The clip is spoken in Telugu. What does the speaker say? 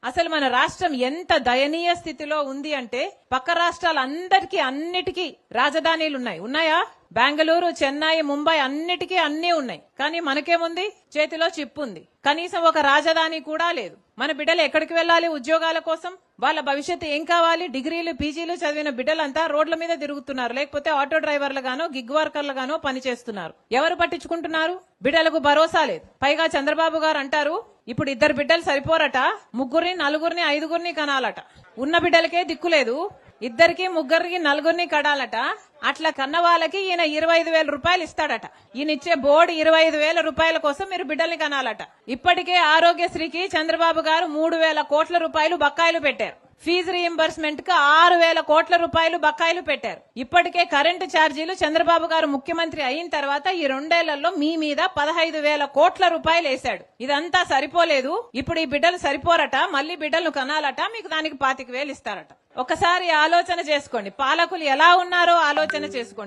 అసలు మన రాష్ట్రం ఎంత దయనీయ స్థితిలో ఉంది అంటే పక్క రాష్ట్రాలందరికీ అన్నిటికీ రాజధానీలు ఉన్నాయా? బెంగళూరు, చెన్నై, ముంబై అన్నిటికీ అన్నీ ఉన్నాయి. కానీ మనకేముంది? చేతిలో చిప్పు ఉంది. కనీసం ఒక రాజధాని కూడా లేదు. మన బిడ్డలు ఎక్కడికి వెళ్ళాలి ఉద్యోగాల కోసం? వాళ్ళ భవిష్యత్తు ఏం కావాలి? డిగ్రీలు, పీజీలు చదివిన బిడ్డలంతా రోడ్ల మీద తిరుగుతున్నారు, లేకపోతే ఆటో డ్రైవర్లుగానో గిగ్ వర్కర్లుగానో పనిచేస్తున్నారు. ఎవరు పట్టించుకుంటున్నారు? బిడ్డలకు భరోసా లేదు. పైగా చంద్రబాబు గారు అంటారు ఇప్పుడు 2 బిడ్డలు సరిపోరట, 3, 4, 5 కనాలట. ఉన్న బిడ్డలకే దిక్కులేదు, 2, 3, 4 కడాలట. అట్లా కన్న వాళ్ళకి ఈయన 25,000 రూపాయలు ఇస్తాడట. ఈయన ఇచ్చే బోర్డు 25,000 రూపాయల కోసం మీరు బిడ్డల్ని కనాలట. ఇప్పటికే ఆరోగ్యశ్రీకి చంద్రబాబు గారు 3,000 కోట్ల రూపాయలు బకాయిలు పెట్టారు. ఫీజు రీయింబర్స్మెంట్ కు 6,000 కోట్ల రూపాయలు బకాయిలు పెట్టారు. ఇప్పటికే కరెంటు ఛార్జీలు చంద్రబాబు గారు ముఖ్యమంత్రి అయిన తర్వాత ఈ 2 ఏళ్లలో మీ మీద 15,000 కోట్ల రూపాయలు వేశాడు. ఇదంతా సరిపోలేదు, ఇప్పుడు ఈ బిడ్డలు సరిపోరట, మళ్లీ బిడ్డలను కనాలట, మీకు దానికి 25,000 ఇస్తారట. ఒకసారి ఆలోచన చేసుకోండి, పాలకులు ఎలా ఉన్నారో ఆలోచన చేసుకోండి.